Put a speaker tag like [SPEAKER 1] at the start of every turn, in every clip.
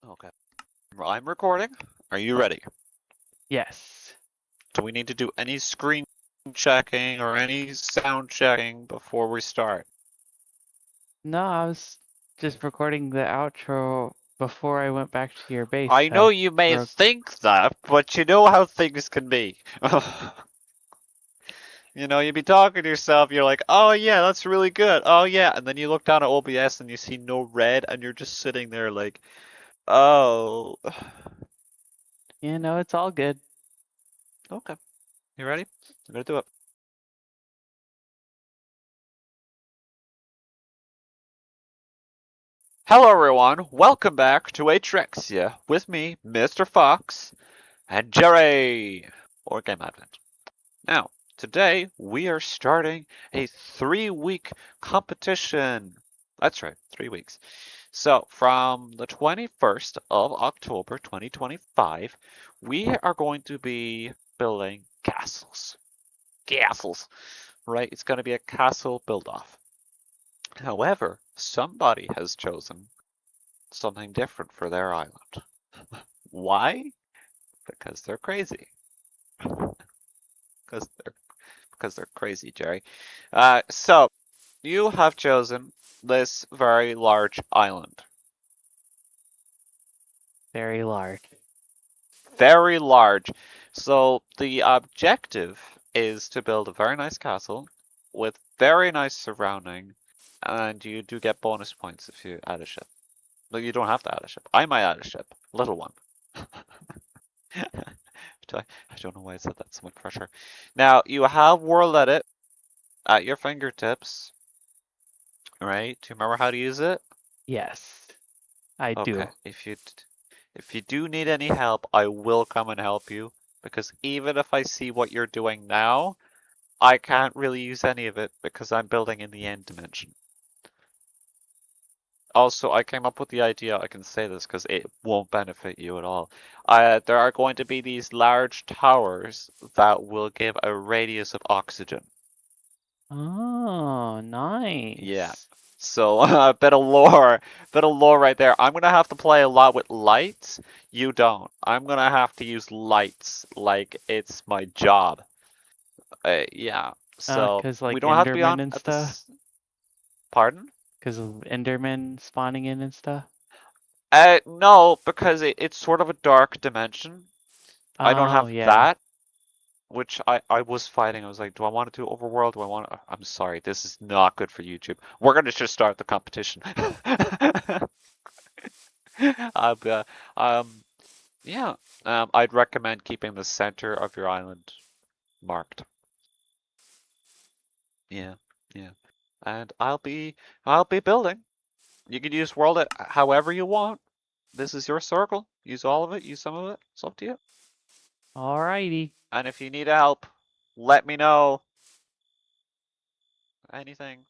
[SPEAKER 1] Okay. I'm recording. Are you ready?
[SPEAKER 2] Yes.
[SPEAKER 1] Do we need to do any screen checking or any sound checking before we start?
[SPEAKER 2] No, I was just recording the outro before I went back to your base.
[SPEAKER 1] I know you may think that, but you know how things can be. You know, you'd be talking to yourself, you're like, oh yeah, that's really good. Oh yeah. And then you look down at OBS and you see no red and you're just sitting there like, oh.
[SPEAKER 2] You know, it's all good.
[SPEAKER 1] Okay. You ready? I'm gonna do it. Hello everyone, welcome back to Atrexia with me, Mr. Fox, and Jerry, or Game Advent. Now, today we are starting a 3-week competition. That's right, 3 weeks. So, from the 21st of October 2025, we are going to be building castles. Castles, right? It's going to be a castle build-off. However, somebody has chosen something different for their island. Why? Because they're crazy. Because they're crazy, Jerry. So you have chosen this very large island.
[SPEAKER 2] Very large.
[SPEAKER 1] Very large. So the objective is to build a very nice castle with very nice surrounding, and you do get bonus points if you add a ship. No, you don't have to add a ship. I might add a ship. Little one. I don't know why I said that. So much pressure. Now, you have World Edit at your fingertips, right? Do you remember how to use it?
[SPEAKER 2] Yes, I
[SPEAKER 1] Okay.
[SPEAKER 2] do.
[SPEAKER 1] If you do need any help, I will come and help you because even if I see what you're doing now, I can't really use any of it because I'm building in the end dimension. Also, I came up with the idea, I can say this because it won't benefit you at all. There are going to be these large towers that will give a radius of oxygen.
[SPEAKER 2] Oh,
[SPEAKER 1] Yeah.
[SPEAKER 2] nice.
[SPEAKER 1] So a bit of lore right there. I'm gonna have to play a lot with lights. You don't. I'm gonna have to use lights like it's my job. Yeah. So
[SPEAKER 2] 'Cause
[SPEAKER 1] we
[SPEAKER 2] like
[SPEAKER 1] don't have to be
[SPEAKER 2] Enderman
[SPEAKER 1] on
[SPEAKER 2] and
[SPEAKER 1] at
[SPEAKER 2] stuff?
[SPEAKER 1] this. Pardon?
[SPEAKER 2] 'Cause of Enderman spawning in and stuff?
[SPEAKER 1] No, because it's sort of a dark dimension. I don't
[SPEAKER 2] Oh,
[SPEAKER 1] have
[SPEAKER 2] yeah.
[SPEAKER 1] that, which I was fighting. I was like, do I want to do overworld? Do I want to... I'm sorry, this is not good for YouTube. We're gonna just start the competition. Uh, um, yeah. I'd recommend keeping the center of your island marked. Yeah, yeah. And I'll be building. You can use world it however you want. This is your circle. Use all of it, use some of it. It's up to you.
[SPEAKER 2] Alrighty.
[SPEAKER 1] And if you need help, let me know. Anything.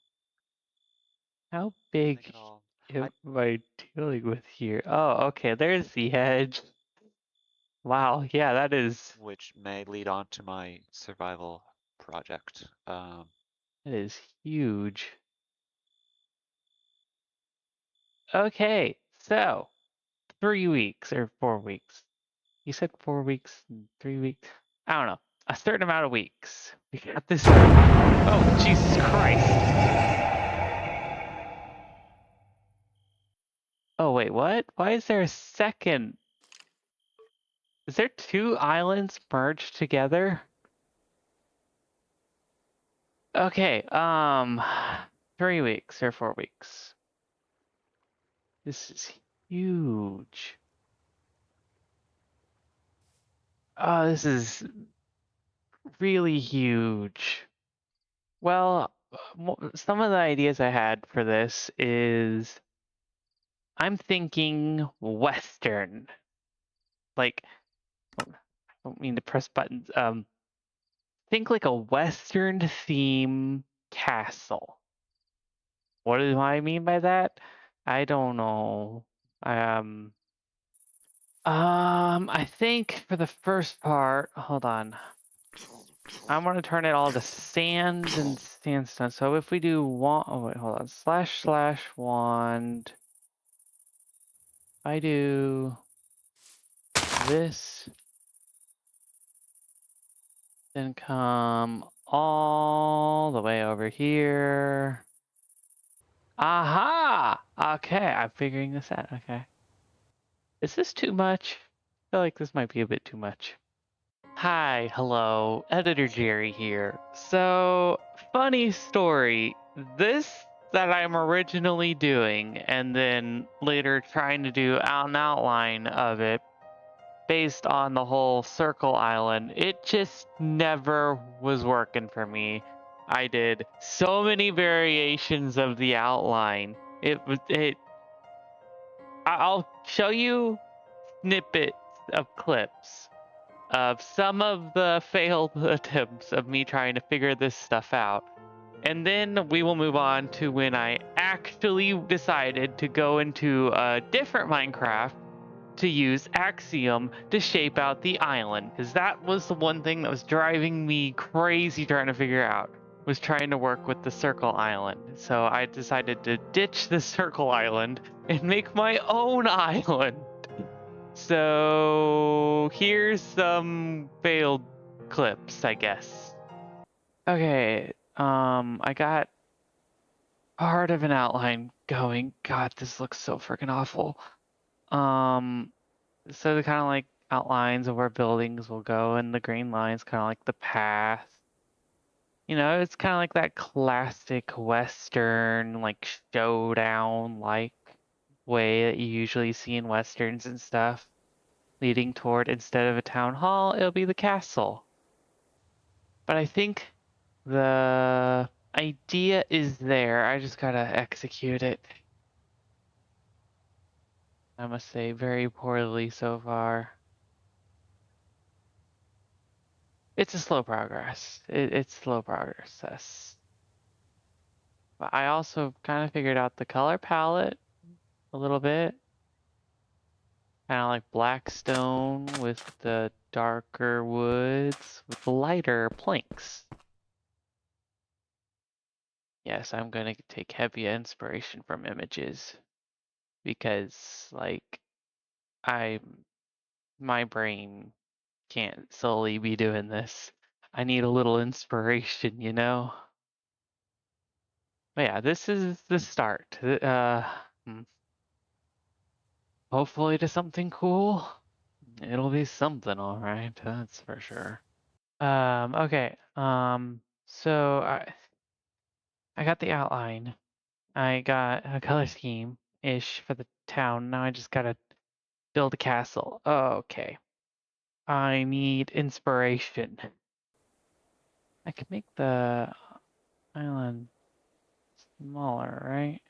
[SPEAKER 2] How
[SPEAKER 1] Anything
[SPEAKER 2] big
[SPEAKER 1] at all. I
[SPEAKER 2] am I dealing with here? Oh, okay, there's the edge. Wow, yeah, that is
[SPEAKER 1] which may lead on to my survival project.
[SPEAKER 2] huge. Okay, so 3 weeks or 4 weeks. You said 4 weeks, 3 weeks. I don't know. A certain amount of weeks. We got this. Oh, Jesus Christ. Oh, wait, what? Why is there a second? Is there two islands merged together? Okay, 3 weeks or 4 weeks. This is huge. Oh, this is really huge. Well, some of the ideas I had for this is I'm thinking Western. Like, I don't mean to press buttons. Think like a Western theme castle. What do I mean by that? I don't know. I think for the first part, hold on. I want to turn it all to sand and sandstone. So if we do oh wait, hold on. // wand. I do this, then come all the way over here. Aha! Okay, I'm figuring this out. Okay. Is this too much? I feel like this might be a bit too much. Hi, hello, Editor Jerry here. So, funny story. This that I'm originally doing and then later trying to do an outline of it based on the whole circle island, it just never was working for me. I did so many variations of the outline. I'll show you snippets of clips of some of the failed attempts of me trying to figure this stuff out. And then we will move on to when I actually decided to go into a different Minecraft to use Axiom to shape out the island. Because that was the one thing that was driving me crazy trying to figure out, was trying to work with the circle island. So I decided to ditch the circle island and make my own island. So here's some failed clips, I guess. Okay, I got part of an outline going. God, this looks so freaking awful. So the kind of like outlines of where buildings will go, and the green lines kind of like the path. You know, it's kind of like that classic Western, like showdown like way that you usually see in Westerns and stuff. Leading toward, instead of a town hall, it'll be the castle. But I think the idea is there. I just gotta execute it. I must say, very poorly so far. It's a slow progress. It's slow progress. But I also kind of figured out the color palette a little bit. Kind of like black stone with the darker woods with the lighter planks. Yes, I'm going to take heavy inspiration from images because, like, my brain can't solely be doing this. I need a little inspiration, you know? But yeah, this is the start. Hopefully to something cool. It'll be something, all right. That's for sure. Okay. So I got the outline. I got a color scheme ish for the town. Now I just gotta build a castle. Okay. I need inspiration. I can make the island smaller, right?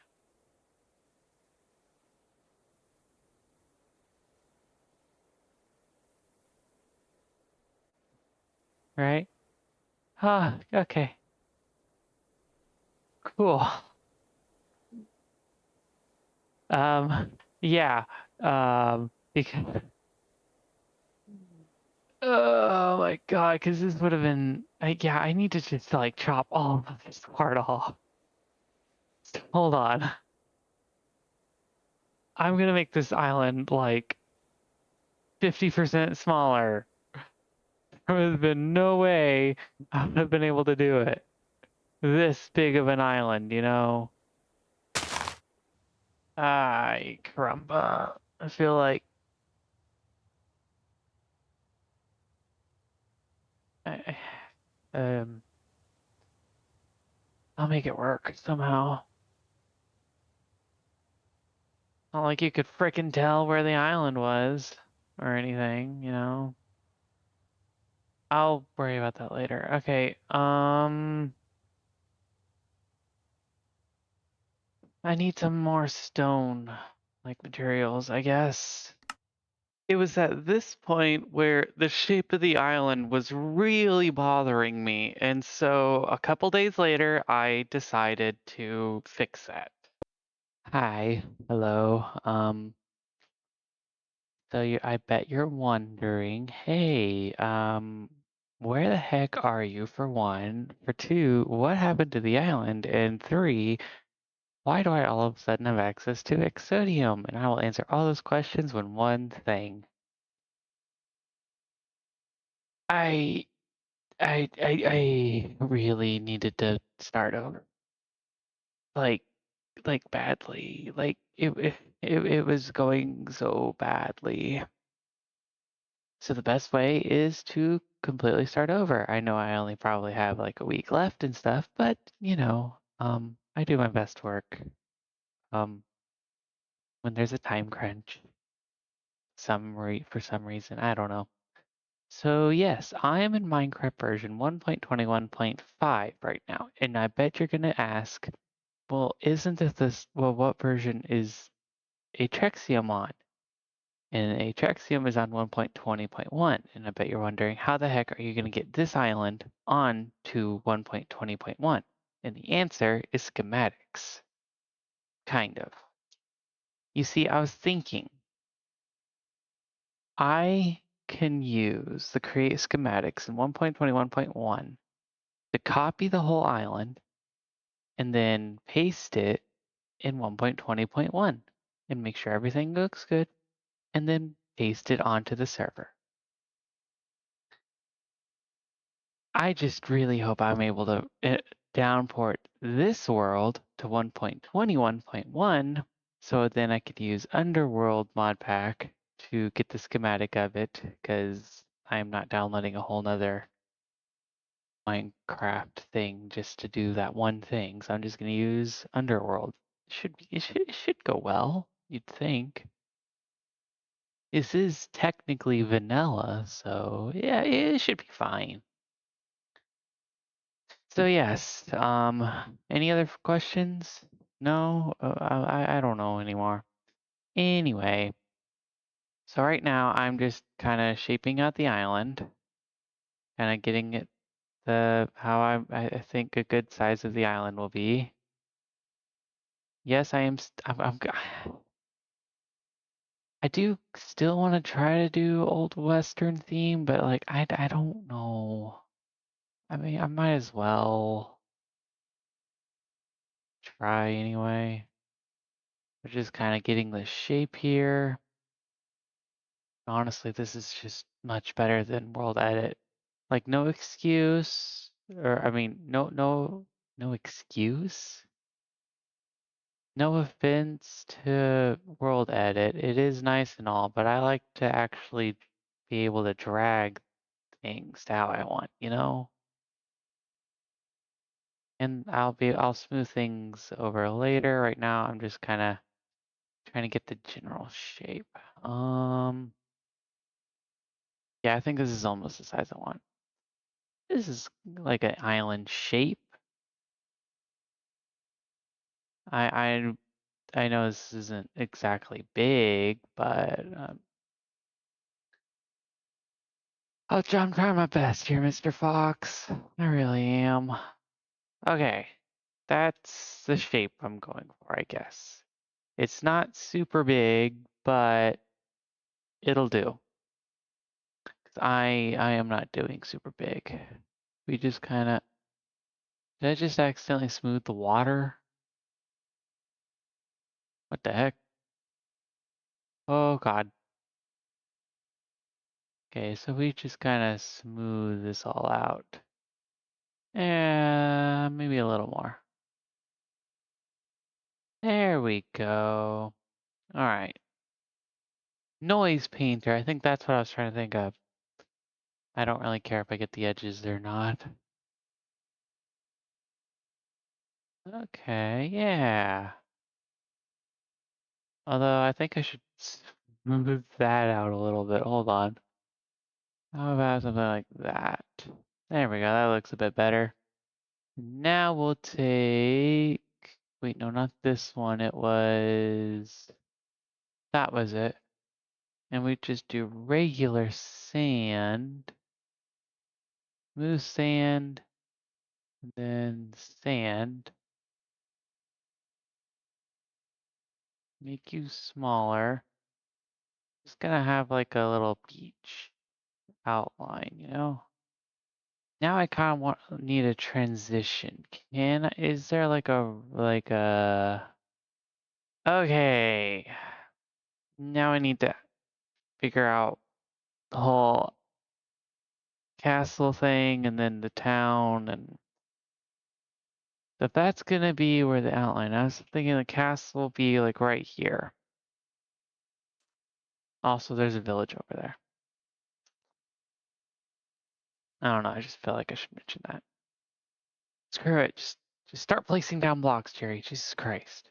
[SPEAKER 2] Right? Ah, okay. Cool. Yeah. Because oh my god, because this would have been yeah, I need to just like chop all of this part off. Hold on. I'm gonna make this island like 50% smaller. There would have been no way I would have been able to do it. This big of an island, you know? Ay, caramba. I feel like I, um, I'll make it work somehow. Not like you could frickin' tell where the island was or anything, you know? I'll worry about that later. Okay, I need some more stone, like materials, I guess. It was at this point where the shape of the island was really bothering me, and so a couple days later, I decided to fix that. Hi, hello. So I bet you're wondering, hey, where the heck are you for one? For two, what happened to the island? And three, Why do I all of a sudden have access to Exodium? And I will answer all those questions with one thing. I I really needed to start over. Like badly. Like it was going so badly. So the best way is to completely start over. I know I only probably have like a week left and stuff, but I do my best work. Um, when there's a time crunch, for some reason, I don't know. So yes, I am in Minecraft version 1.21.5 right now, and I bet you're gonna ask, well, isn't this, well, what version is Atrexia on? And Atrexia is on 1.20.1, and I bet you're wondering, how the heck are you going to get this island on to 1.20.1? And the answer is schematics. Kind of. You see, I was thinking, I can use the create schematics in 1.21.1 to copy the whole island and then paste it in 1.20.1 and make sure everything looks good and then paste it onto the server. I just really hope I'm able to downport this world to 1.21.1 so then I could use Underworld mod pack to get the schematic of it because I'm not downloading a whole nother Minecraft thing just to do that one thing. So I'm just going to use Underworld. It should go well, you'd think. This is technically vanilla, so yeah, it should be fine. So yes, any other questions? No, I don't know anymore. Anyway, so right now I'm just kind of shaping out the island, kind of getting it how I think a good size of the island will be. Yes, I am. I do still want to try to do old Western theme, but like I don't know. I mean, I might as well try anyway. We're just kind of getting the shape here. Honestly, this is just much better than World Edit. Like no excuse, or I mean, no excuse. No offense to World Edit. It is nice and all, but I like to actually be able to drag things to how I want, you know? And I'll smooth things over later. Right now, I'm just kind of trying to get the general shape. Yeah, I think this is almost the size I want. This is like an island shape. I I know this isn't exactly big, but I'm trying my best here, Mr. Fox. I really am. Okay, that's the shape I'm going for, I guess. It's not super big, but it'll do. 'Cause I am not doing super big. We just kind of, did I just accidentally smooth the water? What the heck? Oh God. Okay, so we just kind of smooth this all out. Maybe a little more. There we go. All right. Noise painter. I think that's what I was trying to think of. I don't really care if I get the edges or not. Okay, yeah. Although I think I should move that out a little bit. Hold on. How about something like that? There we go. That looks a bit better. Now we'll take... Wait, no, not this one. It was... That was it. And we just do regular sand. Smooth sand. And then sand. Make you smaller. Just gonna have like a little beach outline, you know? Now I kind of need a transition. Is there like a Okay. Now I need to figure out the whole castle thing and then the town and if that's gonna be where the outline. I was thinking the castle will be like right here. Also, there's a village over there. I don't know, I just feel like I should mention that. Screw it, just start placing down blocks, Jerry. Jesus Christ.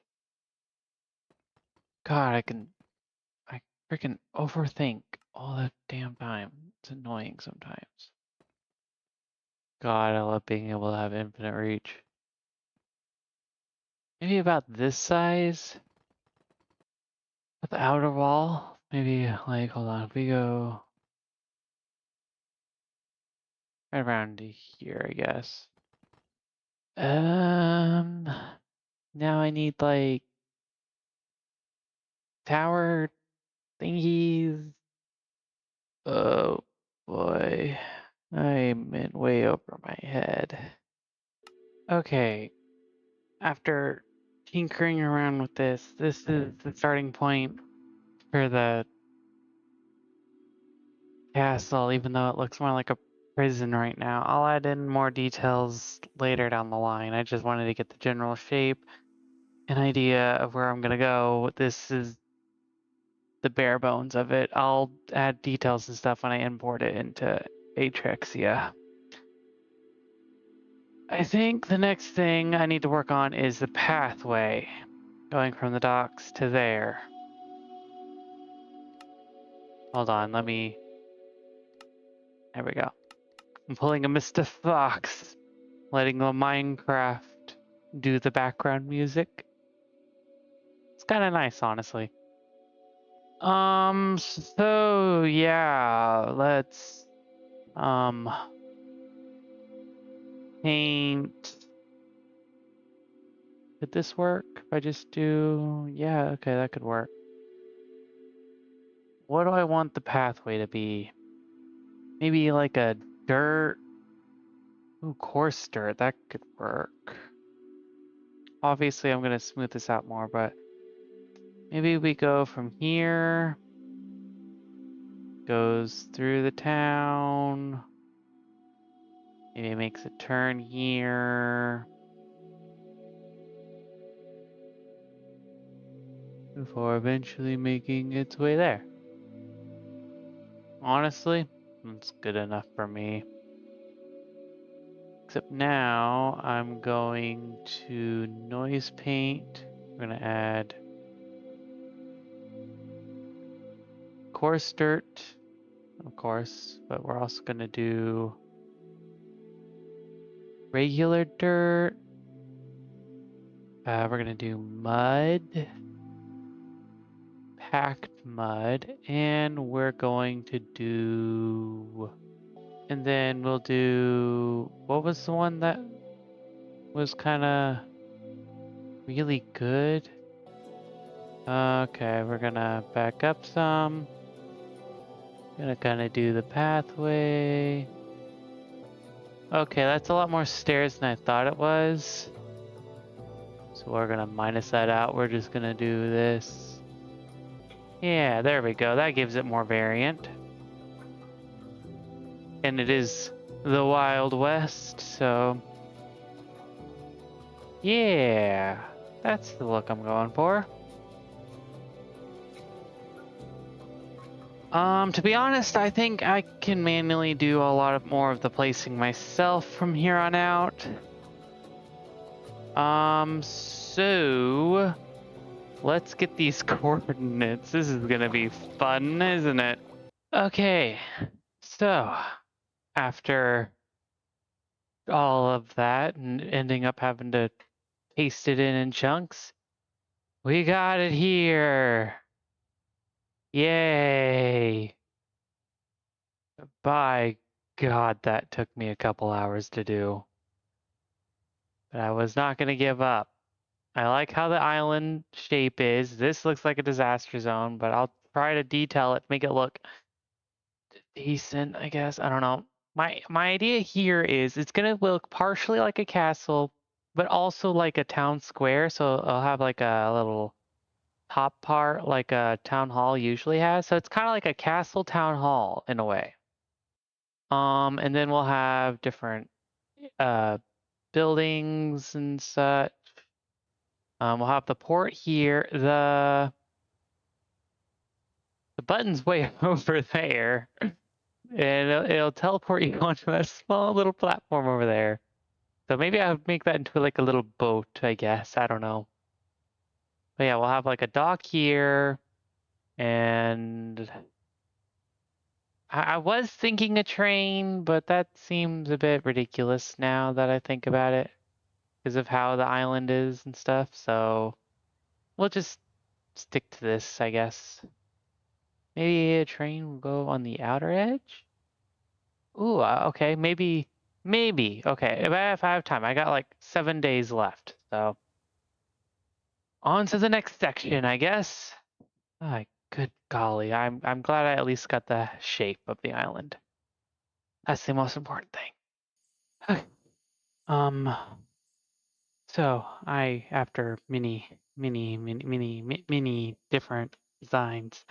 [SPEAKER 2] God, I freaking overthink all the damn time. It's annoying sometimes. God, I love being able to have infinite reach. Maybe about this size? With the outer wall? Maybe like, hold on, if we go right around here, I guess. Now I need like tower thingies. Oh boy, I'm in way over my head. Okay, after tinkering around with this is the starting point for the castle, even though it looks more like a prison right now. I'll add in more details later down the line. I just wanted to get the general shape, an idea of where I'm gonna go. This is the bare bones of it. I'll add details and stuff when I import it into Atrexia. I think the next thing I need to work on is the pathway going from the docks to there. Hold on, let me. There we go. I'm pulling a Mr. Fox, letting the Minecraft do the background music. It's kind of nice, honestly. So yeah, let's paint. Could this work if I just do, yeah, okay, that could work. What do I want the pathway to be? Maybe like a dirt, ooh, coarse dirt, that could work. Obviously I'm gonna smooth this out more, but maybe we go from here, goes through the town, maybe it makes a turn here, before eventually making its way there. Honestly, that's good enough for me. Except now I'm going to noise paint. We're going to add coarse dirt, of course, but we're also going to do regular dirt. We're going to do mud, packed mud, and we're going to do. And then we'll do. What was the one that was kind of really good? Okay, we're gonna back up some. Gonna kind of do the pathway. Okay, that's a lot more stairs than I thought it was. So we're gonna minus that out. We're just gonna do this. Yeah, there we go. That gives it more variant. And it is the Wild West, so yeah, that's the look I'm going for. To be honest, I think I can manually do a lot of more of the placing myself from here on out. So let's get these coordinates. This is gonna be fun, isn't it? Okay, so after all of that and ending up having to paste it in chunks, we got it here. Yay. By God, that took me a couple hours to do. But I was not gonna give up. I like how the island shape is. This looks like a disaster zone, but I'll try to detail it, make it look decent, I guess. I don't know. My idea here is it's gonna look partially like a castle, but also like a town square. So I'll have like a little top part like a town hall usually has. So it's kind of like a castle town hall in a way. And then we'll have different buildings and such. We'll have the port here. The button's way over there, and it'll teleport you onto that small little platform over there. So maybe I'll make that into like a little boat, I guess. I don't know. But yeah, we'll have like a dock here, and I was thinking a train, but that seems a bit ridiculous now that I think about it because of how the island is and stuff. So we'll just stick to this, I guess. Maybe a train will go on the outer edge? Ooh, okay, maybe. Okay, if I have time. I got like 7 days left, so on to the next section, I guess. Ah, good golly, I'm glad I at least got the shape of the island. That's the most important thing. Okay. Um, so after many different designs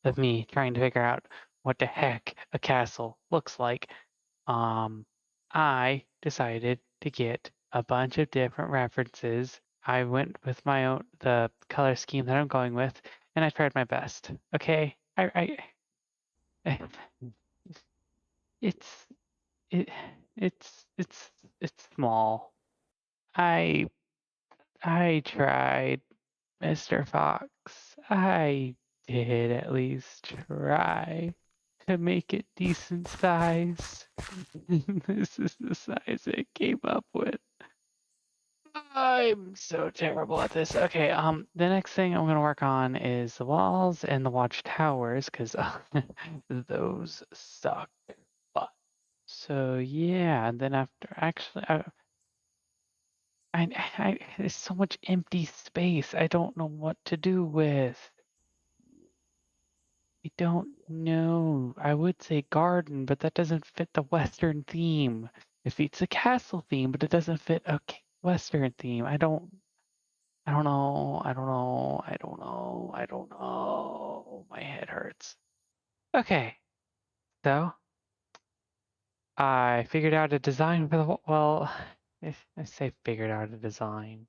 [SPEAKER 2] of me trying to figure out what the heck a castle looks like, I decided to get a bunch of different references. I went with the color scheme that I'm going with, and I tried my best. Okay, I it's it it's it's small. I I tried, Mr. Fox. I did at least try to make it decent size. This is the size it came up with. I'm so terrible at this. Okay, the next thing I'm gonna work on is the walls and the watchtowers, because those suck. But so yeah, and then after actually, there's so much empty space. I don't know what to do with. I don't know. I would say garden, but that doesn't fit the Western theme. It fits the castle theme, but it doesn't fit a Western theme. I don't know. I don't know. I don't know. I don't know. My head hurts. Okay, so I figured out a design for the well. If I say figured out a design,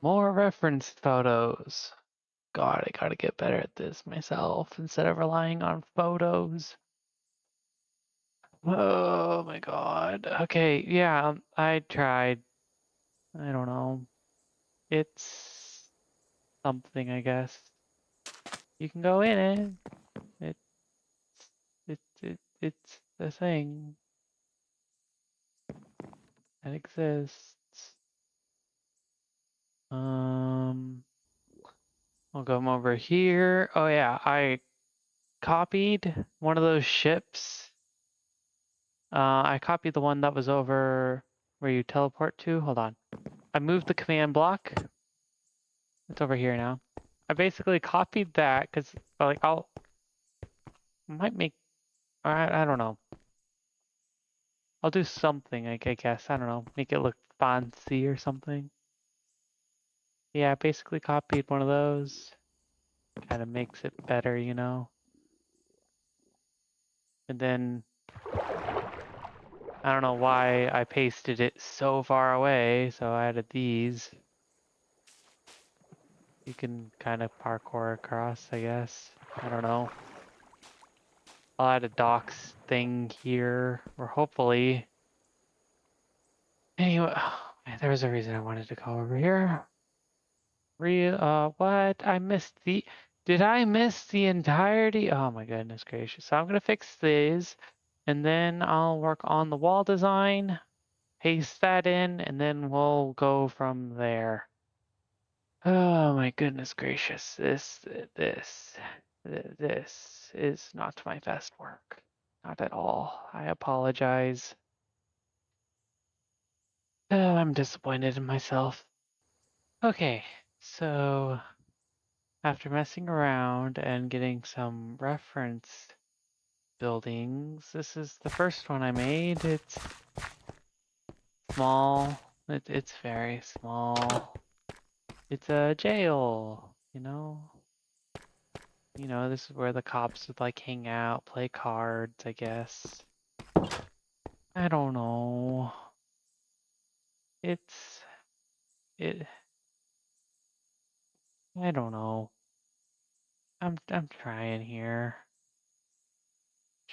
[SPEAKER 2] more reference photos. God, I gotta get better at this myself instead of relying on photos. Oh my God. Okay, yeah, I tried. I don't know. It's something, I guess. You can go in it. It's the thing that exists. I'll come over here. Oh yeah, I copied one of those ships. I copied the one that was over where you teleport to. Hold on. I moved the command block. It's over here now. I basically copied that because like might make I don't know. I'll do something I guess. I don't know. Make it look fancy or something. Yeah, I basically copied one of those. Kind of makes it better, you know. And then I don't know why I pasted it so far away, so I added these. You can kind of parkour across, I guess. I don't know. I'll add a docks thing here, or hopefully. Anyway, oh, man, there was a reason I wanted to go over here. What? Did I miss the entirety? Oh my goodness gracious. So I'm gonna fix these, and then I'll work on the wall design, paste that in, and then we'll go from there. Oh my goodness gracious. This is not my best work. Not at all. I apologize. I'm disappointed in myself. Okay, so after messing around and getting some reference buildings, this is the first one I made. It's small. It's very small. It's a jail, you know? You know, this is where the cops would like hang out, play cards, I guess. I don't know. It's it I don't know. I'm trying here.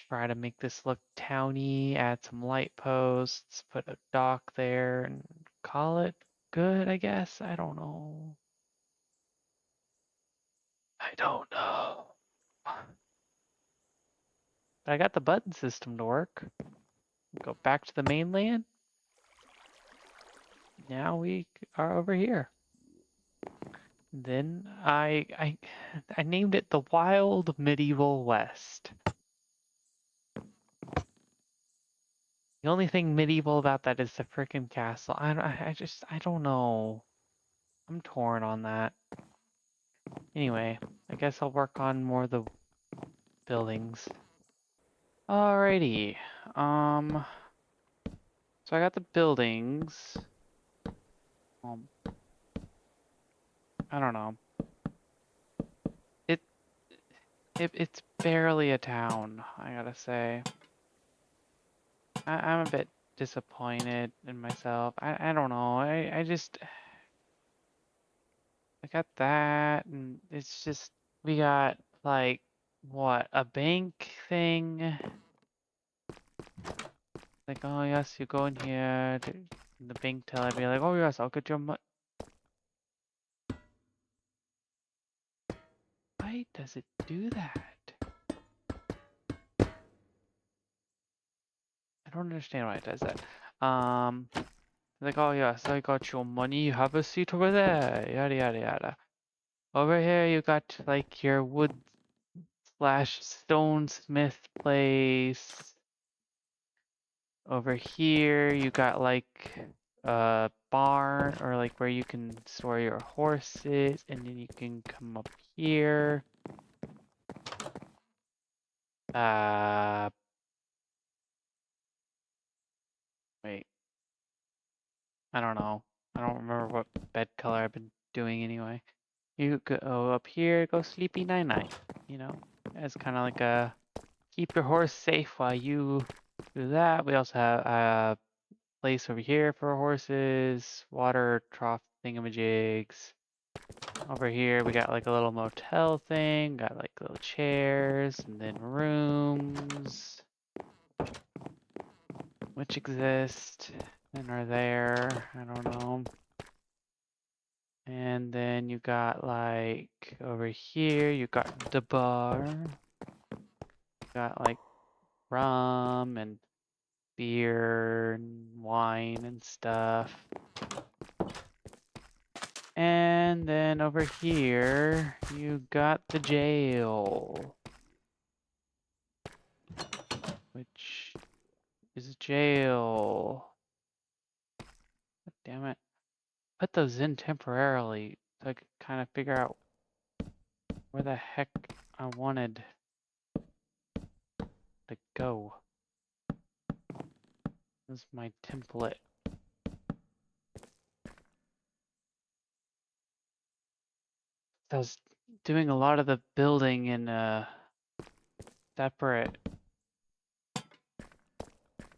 [SPEAKER 2] Try to make this look towny, add some light posts, put a dock there and call it good, I guess. I don't know. I don't know. But I got the button system to work. Go back to the mainland. Now we are over here. Then I named it the Wild Medieval West. The only thing medieval about that is the frickin' castle. I don't know. I'm torn on that. Anyway, I guess I'll work on more of the buildings. Alrighty. So I got the buildings. Um, I don't know. It it's barely a town, I gotta say. I'm a bit disappointed in myself. I don't know. I got that, and it's just we got like what, a bank thing. Like, oh yes, you go in here. The bank teller be like, oh yes, I'll get your money. Why does it do that? I don't understand why it does that. Like, oh yes, I got your money. Have a seat over there. Yada yada yada. Over here, you got like your wood slash stonesmith place. Over here, you got like a barn or like where you can store your horses, and then you can come up here. Uh, Wait, I don't know. I don't remember what bed color I've been doing anyway. You go up here, go sleepy night night. You know, it's kind of like a keep your horse safe while you do that. We also have a place over here for horses, water trough thingamajigs. Over here, we got like a little motel thing, got like little chairs, and then rooms, which exist and are there. I don't know. And then you got like over here, you got the bar. Got like rum and beer and wine and stuff. And then over here, you got the jail, which is jail. God damn it. Put those in temporarily so I could kind of figure out where the heck I wanted to go. This is my template. I was doing a lot of the building in a separate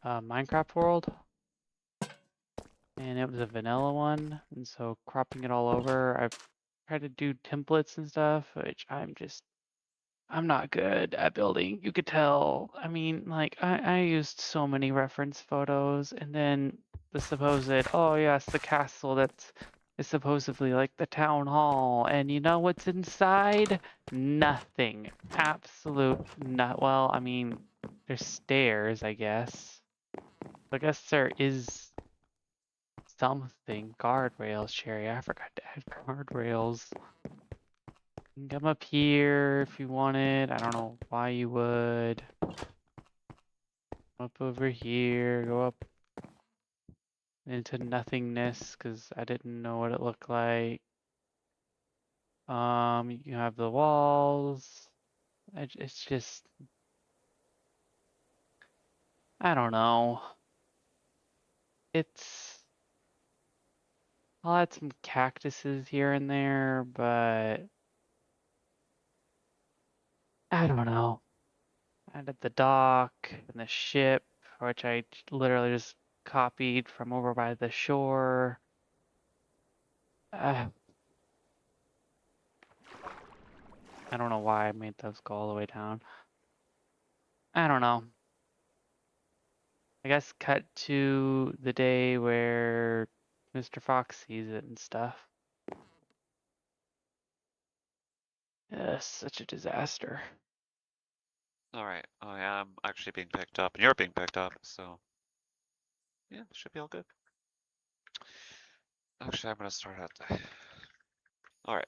[SPEAKER 2] Minecraft world, and it was a vanilla one, and so cropping it all over, I've tried to do templates and stuff, which I'm not good at building. You could tell. I mean, like, I used so many reference photos, and then the supposed, oh yes, the castle that is supposedly like the town hall, and you know what's inside? Nothing. Absolute not. Well, I mean, there's stairs, I guess. I guess there is something. Guardrails, Cherry. I forgot to add guardrails. You can come up here if you wanted. I don't know why you would. Up over here, go up into nothingness because I didn't know what it looked like. You have the walls. It's just, I don't know. I'll add some cactuses here and there, but I don't know. And at the dock and the ship, which I literally just copied from over by the shore. Uh, I don't know why I made those go all the way down. I don't know. I guess cut to the day where Mr. Fox sees it and stuff. Such a disaster.
[SPEAKER 1] Alright, I am actually being picked up, and you're being picked up, so yeah, should be all good. Actually, I'm gonna start out there. Alright,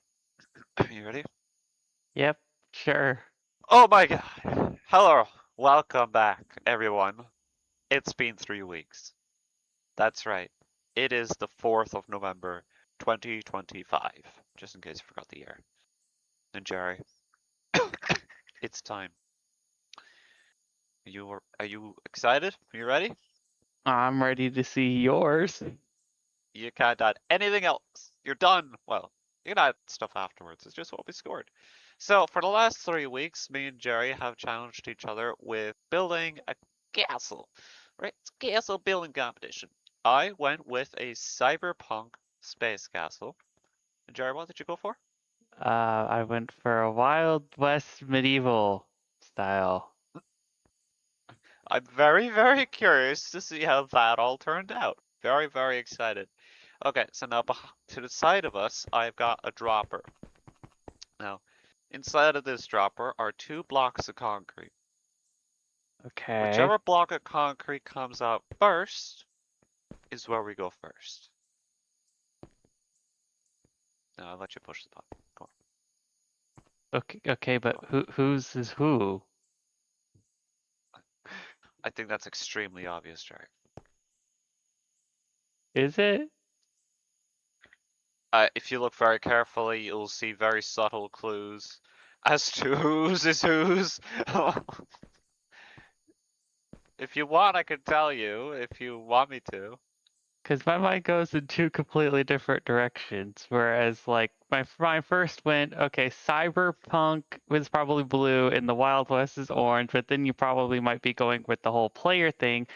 [SPEAKER 1] you ready?
[SPEAKER 2] Yep, sure.
[SPEAKER 1] Oh my god! Hello! Welcome back, everyone. It's been 3 weeks. That's right. It is the 4th of November, 2025, just in case you forgot the year. And Jerry, it's time. Are you excited? Are you ready?
[SPEAKER 2] I'm ready to see yours.
[SPEAKER 1] You can't add anything else. You're done. Well, you can add stuff afterwards. It's just what we scored. So for the last 3 weeks, me and Jerry have challenged each other with building a castle. Right? It's a castle building competition. I went with a cyberpunk space castle. And Jerry, what did you go for?
[SPEAKER 2] I went for a Wild West medieval style.
[SPEAKER 1] I'm very, very curious to see how that all turned out. Very, very excited. Okay, so now to the side of us, I've got a dropper. Now, inside of this dropper are 2 blocks of concrete.
[SPEAKER 2] Okay.
[SPEAKER 1] Whichever block of concrete comes out first is where we go first. Now, I'll let you push the button. Go
[SPEAKER 2] Okay, but
[SPEAKER 1] on.
[SPEAKER 2] whose is who?
[SPEAKER 1] I think that's extremely obvious, Jerry.
[SPEAKER 2] Is it?
[SPEAKER 1] If you look very carefully, you'll see very subtle clues as to whose is whose. If you want, I can tell you if you want me to.
[SPEAKER 2] Because my mind goes in two completely different directions. Whereas, like, my first went, okay, Cyberpunk was probably blue and the Wild West is orange, but then you probably might be going with the whole player thing.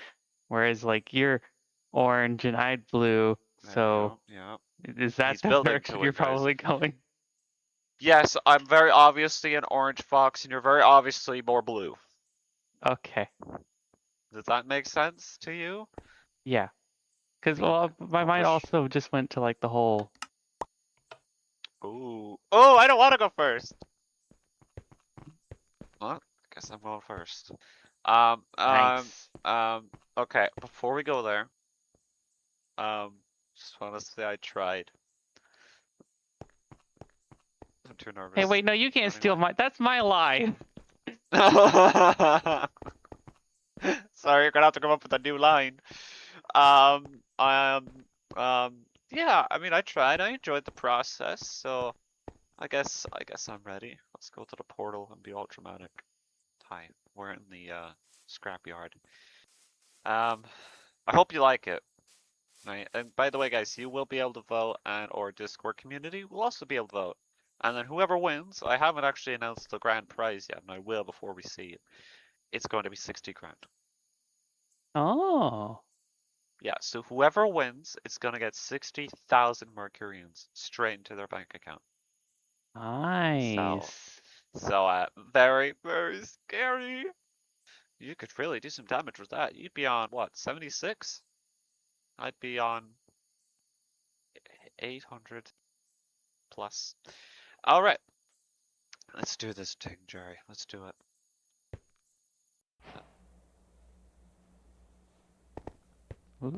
[SPEAKER 2] Whereas, like, you're orange and I blue.
[SPEAKER 1] There you
[SPEAKER 2] So,
[SPEAKER 1] go. Yeah.
[SPEAKER 2] is that
[SPEAKER 1] He's
[SPEAKER 2] the
[SPEAKER 1] building
[SPEAKER 2] direction
[SPEAKER 1] to
[SPEAKER 2] you're
[SPEAKER 1] it, guys.
[SPEAKER 2] probably going?
[SPEAKER 1] Yes, I'm very obviously an orange fox, and you're very obviously more blue.
[SPEAKER 2] Okay.
[SPEAKER 1] Does that make sense to you?
[SPEAKER 2] Yeah. Because,
[SPEAKER 1] Okay.
[SPEAKER 2] well, my
[SPEAKER 1] Well,
[SPEAKER 2] mind
[SPEAKER 1] which?
[SPEAKER 2] also just went to, like, the whole.
[SPEAKER 1] Ooh. Oh, I don't want to go first. Well, I guess I'm going first. Um, um,
[SPEAKER 2] Nice.
[SPEAKER 1] okay, before we go there, just want to say I tried. I'm too
[SPEAKER 2] Hey,
[SPEAKER 1] nervous.
[SPEAKER 2] wait, no, you can't
[SPEAKER 1] Running
[SPEAKER 2] steal
[SPEAKER 1] away.
[SPEAKER 2] my. That's my line.
[SPEAKER 1] Sorry, you're gonna have to come up with a new line. Um, um, yeah, I mean, I tried. I enjoyed the process, so I guess I'm ready. Let's go to the portal and be all dramatic. Hi, we're in the scrapyard. I hope you like it. Right? And by the way, guys, you will be able to vote, and our Discord community will also be able to vote. And then whoever wins, I haven't actually announced the grand prize yet, and I will before we see it. It's going to be 60 grand.
[SPEAKER 2] Oh,
[SPEAKER 1] Yeah, so whoever wins, it's going to get 60,000 Mercurians straight into their bank account. So,
[SPEAKER 2] nice.
[SPEAKER 1] so very, very scary. You could really do some damage with that. You'd be on what, 76? I'd be on 800 plus. All right, let's do this thing, Jerry. Let's do it.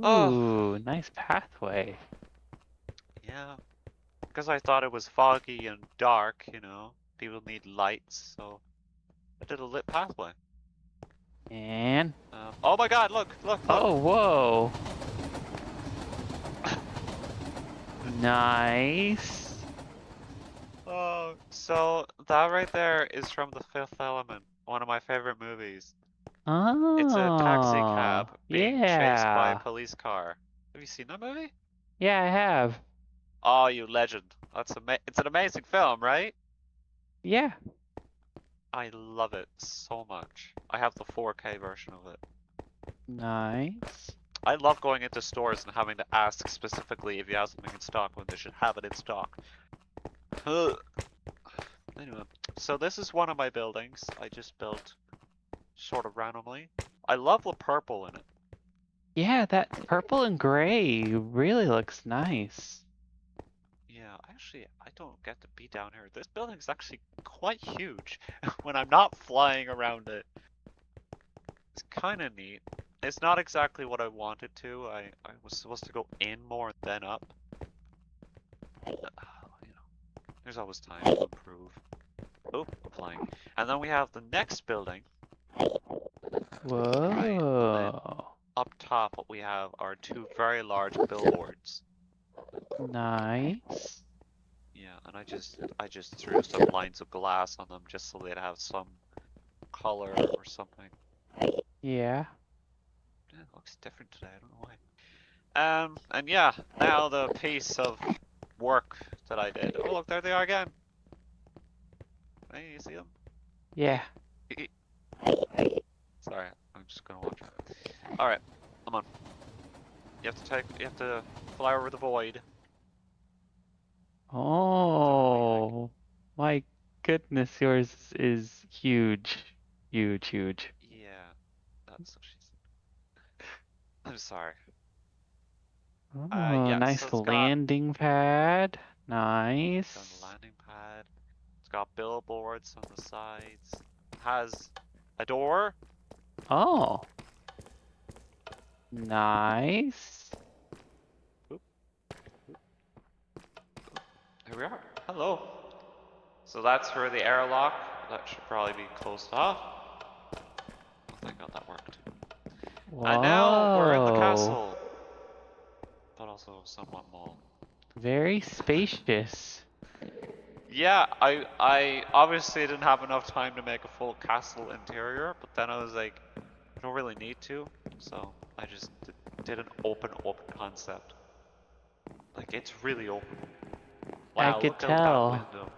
[SPEAKER 1] Oh,
[SPEAKER 2] Ooh, nice pathway.
[SPEAKER 1] yeah. Because I thought it was foggy and dark, you know. People need lights, so I did a lit pathway.
[SPEAKER 2] And
[SPEAKER 1] Oh my God! Look! Look! Look!
[SPEAKER 2] oh, whoa. Nice.
[SPEAKER 1] Oh, so that right there is from The Fifth Element, one of my favorite movies. It's a taxi
[SPEAKER 2] Oh,
[SPEAKER 1] cab being chased by a
[SPEAKER 2] yeah.
[SPEAKER 1] police car. Have you seen that movie?
[SPEAKER 2] Yeah, I have.
[SPEAKER 1] Oh, you legend! It's an amazing film, right?
[SPEAKER 2] Yeah.
[SPEAKER 1] I love it so much. I have the 4K version of it.
[SPEAKER 2] Nice.
[SPEAKER 1] I love going into stores and having to ask specifically if you have something in stock when they should have it in stock. Ugh. Anyway, so this is one of my buildings I just built sort of randomly. I love the purple in it.
[SPEAKER 2] Yeah, that purple and gray really looks nice.
[SPEAKER 1] Yeah, actually, I don't get to be down here. This building's actually quite huge when I'm not flying around it. It's kind of neat. It's not exactly what I wanted to. I was supposed to go in more and then up. You know, there's always time to improve. Oh, I'm flying. And then we have the next building. Right, and then
[SPEAKER 2] Whoa.
[SPEAKER 1] up top what we have are two very large billboards.
[SPEAKER 2] Nice.
[SPEAKER 1] Yeah, and I just threw some lines of glass on them just so they'd have some color or something.
[SPEAKER 2] Yeah.
[SPEAKER 1] Yeah, it looks different today, I don't know why. And yeah, now the piece of work that I did. Oh look, there they are again. Hey, you see them?
[SPEAKER 2] Yeah.
[SPEAKER 1] Sorry, I'm just gonna watch it. Alright, come on. You have to fly over the void.
[SPEAKER 2] Oh, my goodness, yours is huge. Huge, huge.
[SPEAKER 1] Yeah, that's what she said. I'm sorry.
[SPEAKER 2] Oh,
[SPEAKER 1] Yeah, so
[SPEAKER 2] nice
[SPEAKER 1] it's got
[SPEAKER 2] landing pad.
[SPEAKER 1] the
[SPEAKER 2] Nice.
[SPEAKER 1] landing pad. It's got billboards on the sides. It has a door.
[SPEAKER 2] Oh, nice.
[SPEAKER 1] Oop, here we are. Hello. So that's for the airlock. That should probably be closed off. Oh, thank God that worked. And now we're in the
[SPEAKER 2] Whoa.
[SPEAKER 1] castle, but also somewhat mall.
[SPEAKER 2] Very spacious.
[SPEAKER 1] Yeah, I obviously didn't have enough time to make a full castle interior, but then I was like, I don't really need to, so I just did an open concept. Like, it's really open.
[SPEAKER 2] I
[SPEAKER 1] Wow,
[SPEAKER 2] could
[SPEAKER 1] look out that
[SPEAKER 2] tell.
[SPEAKER 1] window.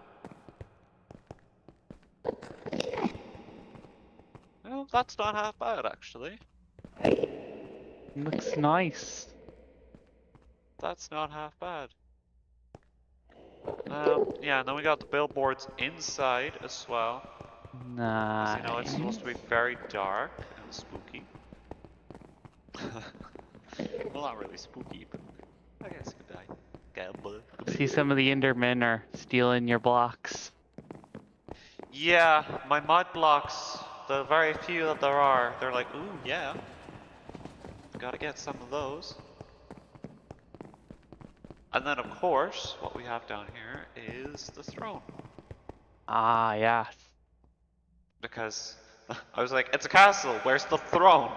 [SPEAKER 1] Well, that's not half bad, actually.
[SPEAKER 2] Looks nice.
[SPEAKER 1] That's not half bad. Yeah, and then we got the billboards inside as well. As you know, it's
[SPEAKER 2] Nice.
[SPEAKER 1] supposed to be very dark and spooky. Well, not really spooky, but I guess goodbye.
[SPEAKER 2] See, some of the Endermen are stealing your blocks.
[SPEAKER 1] Yeah, my mud blocks, the very few that there are, they're like, ooh, yeah. Gotta get some of those. And then, of course, what we have down here is the throne.
[SPEAKER 2] Ah, yes.
[SPEAKER 1] Because I was like, it's a castle, where's the throne?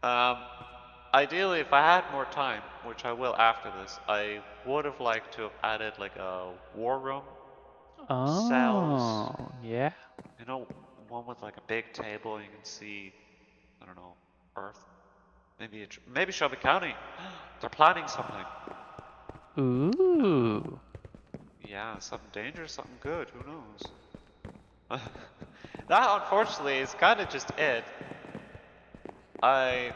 [SPEAKER 1] um, Ideally, if I had more time, which I will after this, I would have liked to have added like a war room, cells,
[SPEAKER 2] Oh, yeah.
[SPEAKER 1] you know, one with like a big table you can see, I don't know, Earth. Maybe Shelby County. They're planning something.
[SPEAKER 2] Ooh.
[SPEAKER 1] Yeah, something dangerous, something good, who knows? That unfortunately is kind of just it. I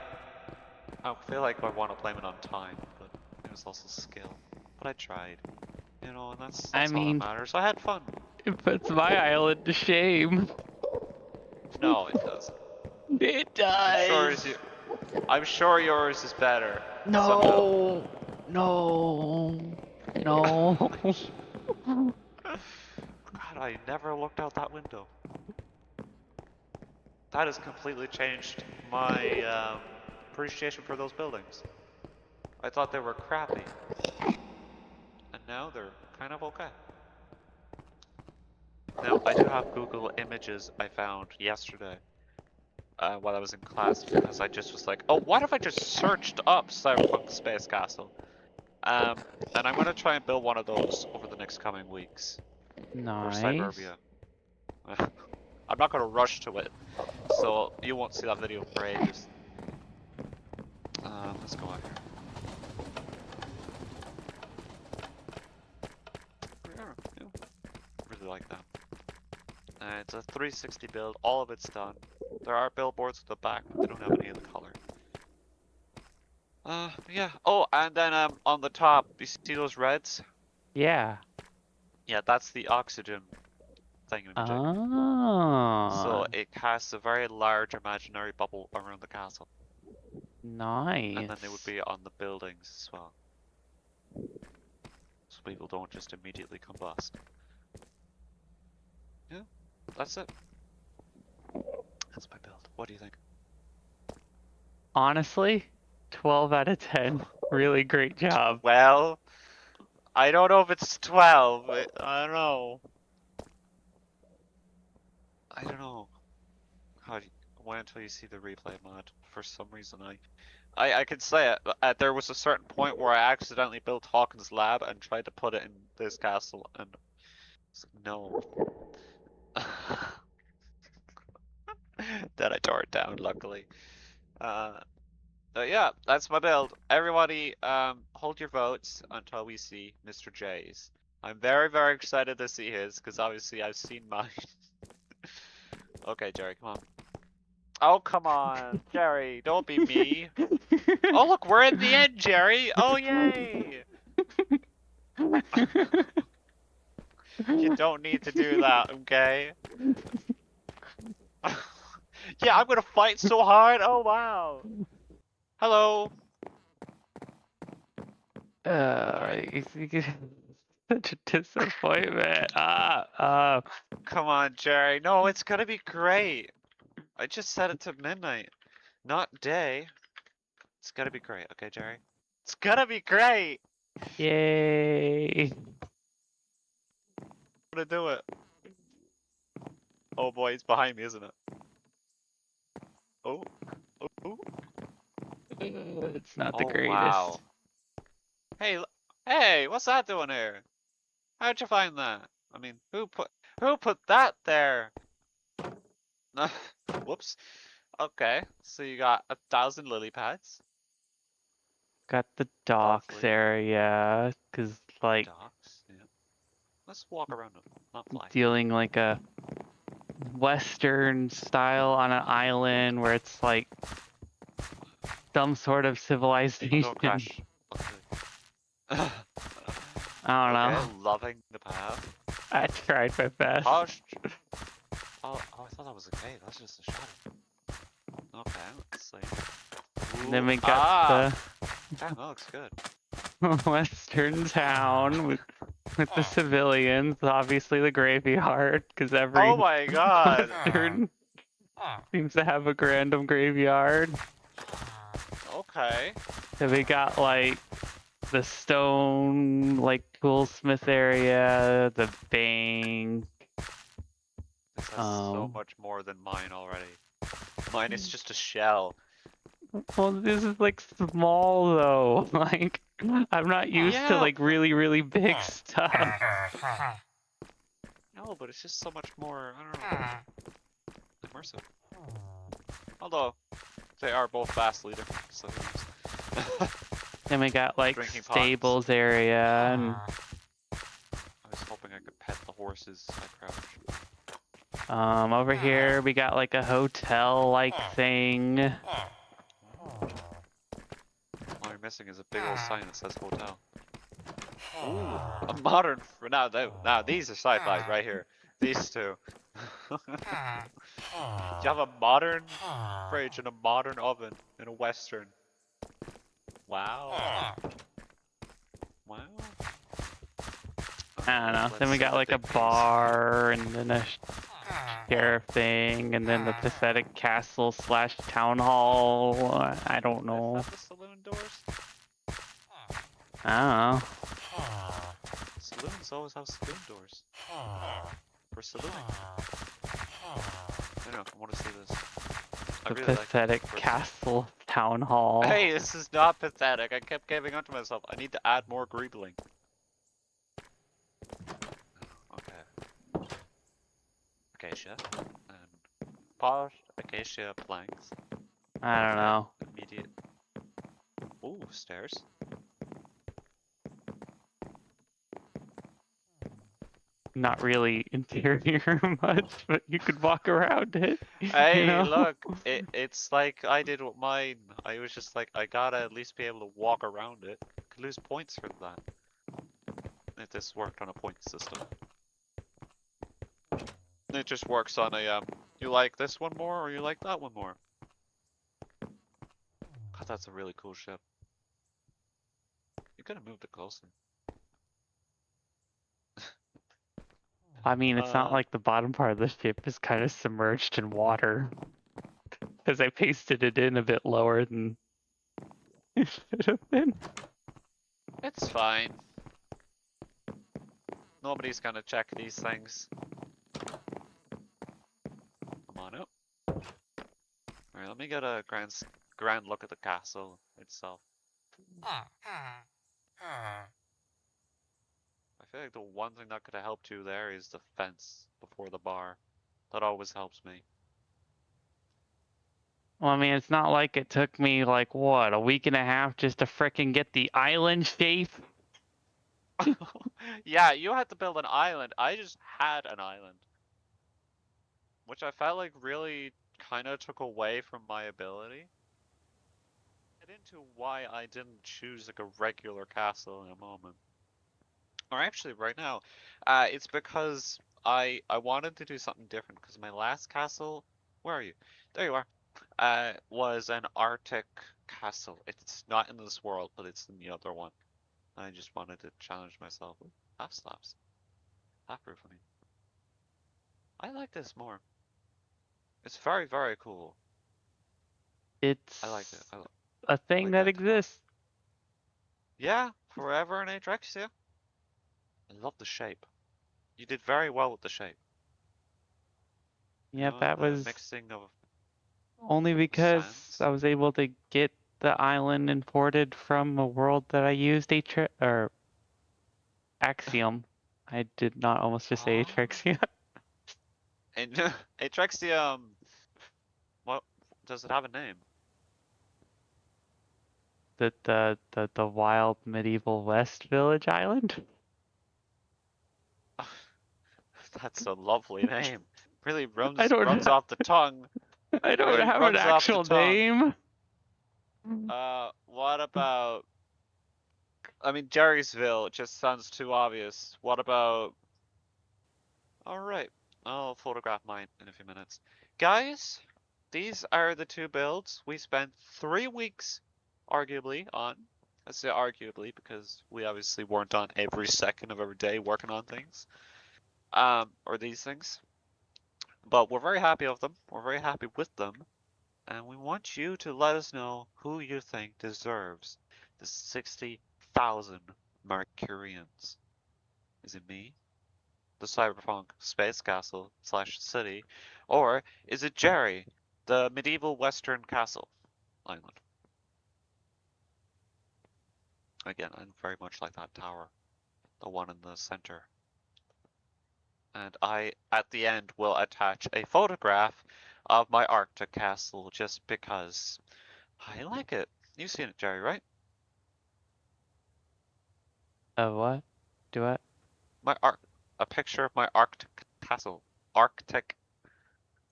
[SPEAKER 1] I feel like I want to blame it on time, but it was also skill. But I tried, you know, and
[SPEAKER 2] I
[SPEAKER 1] that's all that
[SPEAKER 2] mean,
[SPEAKER 1] matters. I had fun.
[SPEAKER 2] it puts my island to shame.
[SPEAKER 1] No, it doesn't.
[SPEAKER 2] It
[SPEAKER 1] I'm sure
[SPEAKER 2] does.
[SPEAKER 1] is you. I'm sure yours is better somehow.
[SPEAKER 2] No. No. No.
[SPEAKER 1] God, I never looked out that window. That has completely changed my appreciation for those buildings. I thought they were crappy, and now they're kind of okay. Now, I do have Google Images I found yesterday while I was in class because I just was like, oh, what if I just searched up Cyberpunk Space Castle? And I'm going to try and build one of those over the next coming weeks. Or
[SPEAKER 2] Nice.
[SPEAKER 1] Cyberbia. I'm not going to rush to it, so you won't see that video for ages. Let's go out here. Yeah, really like that. It's a 360 build. All of it's done. There are billboards at the back, but they don't have any of the color. Yeah. Oh, and then on the top, you see those reds?
[SPEAKER 2] Yeah.
[SPEAKER 1] Yeah, that's the oxygen thingamajig. So
[SPEAKER 2] Oh,
[SPEAKER 1] it casts a very large imaginary bubble around the castle. And then they would
[SPEAKER 2] nice.
[SPEAKER 1] be on the buildings as well. So people don't just immediately combust. Yeah, that's it. That's my build. What do you think?
[SPEAKER 2] Honestly, 12 out of 10. Really great job.
[SPEAKER 1] Well, I don't know if it's 12. I don't know. I don't know. How do you, wait until you see the replay mod. For some reason, I could say it. There was a certain point where I accidentally built Hawkins' lab and tried to put it in this castle, and it's like, no. Then I tore it down, luckily. But yeah, that's my build. Everybody, hold your votes until we see Mr. J's. I'm very, very excited to see his, because obviously I've seen mine. Okay, Jerry, come on. Oh, come on, Jerry, don't be me. Oh, look, we're in the end, Jerry. Oh, yay. You don't need to do that, okay? Yeah, I'm gonna fight so hard. Oh, wow. Hello. Alright.
[SPEAKER 2] Such a disappointment.
[SPEAKER 1] Come on, Jerry. No, it's gonna be great. I just set it to midnight, not day. It's gonna be great, okay, Jerry? It's gonna be great!
[SPEAKER 2] Yay.
[SPEAKER 1] I'm gonna do it. Oh boy, it's behind me, isn't it? Oh, oh,
[SPEAKER 2] It's not the
[SPEAKER 1] oh,
[SPEAKER 2] greatest.
[SPEAKER 1] wow. Hey, hey, what's that doing here? How'd you find that? I mean, who put that there? Whoops. Okay, so you got 1,000 lily pads.
[SPEAKER 2] Got the docks
[SPEAKER 1] Lovely.
[SPEAKER 2] area, cause like
[SPEAKER 1] Docks, yeah. Let's walk around them, not fly.
[SPEAKER 2] dealing like a Western style on an island where it's like some sort of
[SPEAKER 1] Oh,
[SPEAKER 2] civilization.
[SPEAKER 1] don't crash. Okay.
[SPEAKER 2] I don't
[SPEAKER 1] Okay,
[SPEAKER 2] know.
[SPEAKER 1] loving the path.
[SPEAKER 2] I tried my best.
[SPEAKER 1] Polished. Oh, I thought that was a cave. That's just a shadow. Okay, let's see.
[SPEAKER 2] And then we got
[SPEAKER 1] Ah! Damn, that looks good.
[SPEAKER 2] the Western town with the civilians, obviously the graveyard, because every
[SPEAKER 1] Oh my god!
[SPEAKER 2] Western seems to have a random graveyard.
[SPEAKER 1] Okay.
[SPEAKER 2] Then we got like the stone, like toolsmith area, the bank.
[SPEAKER 1] This has so much more than mine already. Mine is just a shell.
[SPEAKER 2] Well, this is like small though. Like, I'm not used to
[SPEAKER 1] Yeah!
[SPEAKER 2] like really, really big stuff.
[SPEAKER 1] No, but it's just so much more, I don't know, immersive. Although, they are both vastly different, so who knows.
[SPEAKER 2] Then we got like
[SPEAKER 1] Drinking
[SPEAKER 2] stables area and
[SPEAKER 1] I was hoping I could pet the horses as I crouch.
[SPEAKER 2] over here we got like a hotel like thing.
[SPEAKER 1] All you're missing is a big old sign that says hotel. Ooh, a modern. Now these are sci-fi right here. These two. You have a modern fridge and a modern oven and a western. Wow. Wow.
[SPEAKER 2] I don't know.
[SPEAKER 1] Let's
[SPEAKER 2] Then we
[SPEAKER 1] see
[SPEAKER 2] got
[SPEAKER 1] the
[SPEAKER 2] like a
[SPEAKER 1] big piece.
[SPEAKER 2] bar and then a sheriff thing and then the pathetic castle slash town hall. I don't know.
[SPEAKER 1] Is that the saloon doors?
[SPEAKER 2] I don't know.
[SPEAKER 1] Saloons always have saloon doors. For saloon. I know, I want to see this. I
[SPEAKER 2] The
[SPEAKER 1] really like
[SPEAKER 2] pathetic
[SPEAKER 1] it.
[SPEAKER 2] castle town hall.
[SPEAKER 1] Hey, this is not pathetic. I kept giving up to myself. I need to add more greebling. Okay. Acacia. And polished acacia planks.
[SPEAKER 2] I don't know.
[SPEAKER 1] Immediate. Ooh, stairs.
[SPEAKER 2] not really interior much, but you could walk around it. You
[SPEAKER 1] Hey,
[SPEAKER 2] know?
[SPEAKER 1] look, it's like I did with mine. I was just like, I gotta at least be able to walk around it. Could lose points for that if this worked on a point system. It just works on a you like this one more or you like that one more? God, that's a really cool ship. You could have moved it closer.
[SPEAKER 2] I mean, it's not
[SPEAKER 1] Uh,
[SPEAKER 2] like the bottom part of the ship is kind of submerged in water. Because I pasted it in a bit lower than it should have been.
[SPEAKER 1] it's fine. Nobody's gonna check these things. Come on out. Alright, let me get a grand look at the castle itself. I feel like the one thing that could have helped you there is the fence before the bar. That always helps me.
[SPEAKER 2] Well, I mean, it's not like it took me, like, what, a week and a half just to frickin' get the island shape?
[SPEAKER 1] Yeah, you had to build an island. I just had an island. Which I felt like really kind of took away from my ability. Get into why I didn't choose like a regular castle in a moment. Or actually, right now, it's because I wanted to do something different because my last castle, where are you? There you are. Was an Arctic castle. It's not in this world, but it's in the other one. I just wanted to challenge myself. Ooh, half slaps. Half proof, I mean. I like this more. It's very, very cool. I like it.
[SPEAKER 2] It's a thing
[SPEAKER 1] Like
[SPEAKER 2] that
[SPEAKER 1] that tone.
[SPEAKER 2] exists.
[SPEAKER 1] Yeah, forever in Atrexia. I love the shape. You did very well with the shape. You
[SPEAKER 2] Yeah,
[SPEAKER 1] know,
[SPEAKER 2] that
[SPEAKER 1] the
[SPEAKER 2] was
[SPEAKER 1] mixing of
[SPEAKER 2] only
[SPEAKER 1] the
[SPEAKER 2] because
[SPEAKER 1] sands.
[SPEAKER 2] I was able to get the island imported from a world that I used or Axiom. I did not almost just say
[SPEAKER 1] Ah.
[SPEAKER 2] Atrexia.
[SPEAKER 1] And Atrexia, what does it have a name?
[SPEAKER 2] The wild medieval West village island.
[SPEAKER 1] That's a lovely name. Really
[SPEAKER 2] I
[SPEAKER 1] runs
[SPEAKER 2] don't
[SPEAKER 1] runs
[SPEAKER 2] ha-
[SPEAKER 1] off the tongue.
[SPEAKER 2] I don't
[SPEAKER 1] Really
[SPEAKER 2] have an
[SPEAKER 1] runs off the
[SPEAKER 2] actual
[SPEAKER 1] tongue.
[SPEAKER 2] name.
[SPEAKER 1] What about? I mean, Jerrysville just sounds too obvious. What about? All right, I'll photograph mine in a few minutes, guys. These are the two builds we spent 3 weeks, arguably, on. I say arguably because we obviously weren't on every second of every day working on things, or these things. But we're very happy of them. We're very happy with them. And we want you to let us know who you think deserves the 60,000 Mercurians. Is it me, the cyberpunk space castle slash city, or is it Jerry, the medieval western castle island? Again, I'm very much like that tower, the one in the center. And I, at the end, will attach a photograph of my Arctic castle just because I like it. You've seen it, Jerry, right?
[SPEAKER 2] What? Do what?
[SPEAKER 1] My arc, a picture of my Arctic castle. Arctic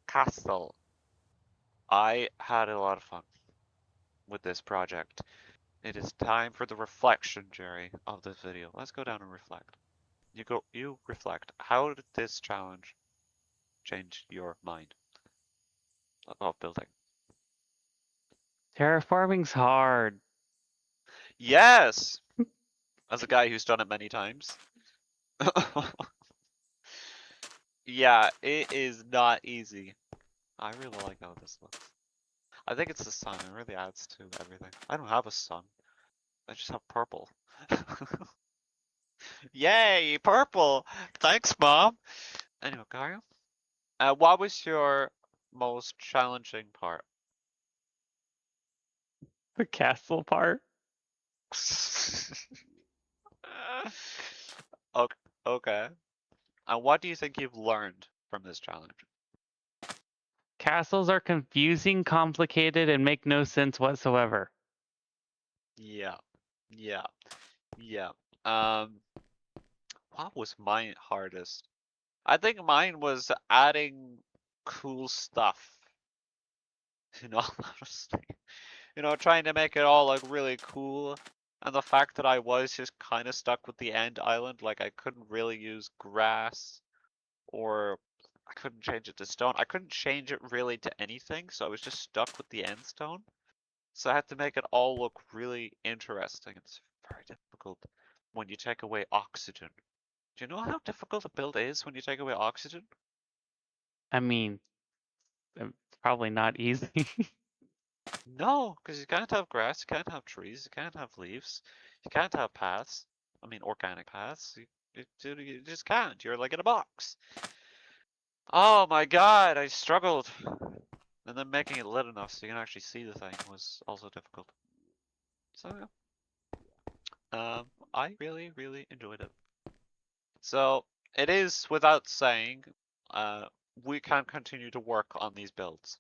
[SPEAKER 1] castle. I had a lot of fun with this project. It is time for the reflection, Jerry, of this video. Let's go down and reflect. You reflect. How did this challenge change your mind about building?
[SPEAKER 2] Terraforming's hard.
[SPEAKER 1] Yes! As a guy who's done it many times. Yeah, it is not easy. I really like how this looks. I think it's the sun. It really adds to everything. I don't have a sun. I just have purple. Yay, purple! Thanks, Mom! Anyway, Gario, what was your most challenging part?
[SPEAKER 2] The castle part.
[SPEAKER 1] Okay, okay. And what do you think you've learned from this challenge?
[SPEAKER 2] Castles are confusing, complicated, and make no sense whatsoever.
[SPEAKER 1] Yeah, yeah, yeah. Um, what was my hardest? I think mine was adding cool stuff. Honestly. Trying to make it all like really cool. And the fact that I was just kind of stuck with the end island, like I couldn't really use grass or I couldn't change it to stone. I couldn't change it really to anything, so I was just stuck with the end stone. So I had to make it all look really interesting. It's very difficult when you take away oxygen. Do you know how difficult a build is when you take away oxygen?
[SPEAKER 2] I mean, it's probably not easy.
[SPEAKER 1] No, because you can't have grass, you can't have trees, you can't have leaves, you can't have paths. I mean, organic paths. You just can't. You're like in a box. Oh my god, I struggled. And then making it lit enough so you can actually see the thing was also difficult. So yeah, I really, really enjoyed it. So it is without saying, uh, we can continue to work on these builds.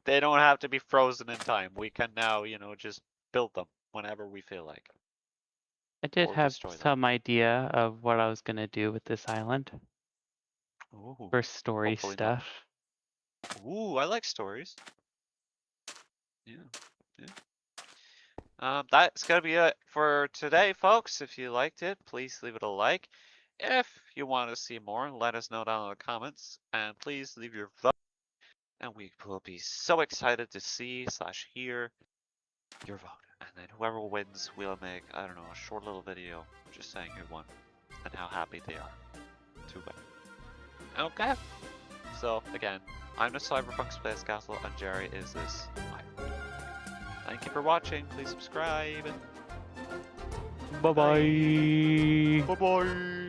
[SPEAKER 1] They don't have to be frozen in time. We can now, just build them whenever we feel like,
[SPEAKER 2] I did
[SPEAKER 1] or
[SPEAKER 2] have
[SPEAKER 1] destroy them.
[SPEAKER 2] some idea of what I was gonna do with this island
[SPEAKER 1] Ooh,
[SPEAKER 2] for story
[SPEAKER 1] hopefully not.
[SPEAKER 2] stuff.
[SPEAKER 1] Ooh, I like stories. Yeah, yeah. That's gonna be it for today, folks. If you liked it, please leave it a like. If you want to see more, let us know down in the comments, and please leave your vote. And we will be so excited to see/hear your vote. And then whoever wins, we'll make, I don't know, a short little video just saying who won and how happy they are to win. Okay. So again, I'm the Cyberpunk Space Castle, and Jerry is this Iron. Thank you for watching. Please subscribe.
[SPEAKER 2] Bye bye.
[SPEAKER 1] Bye bye.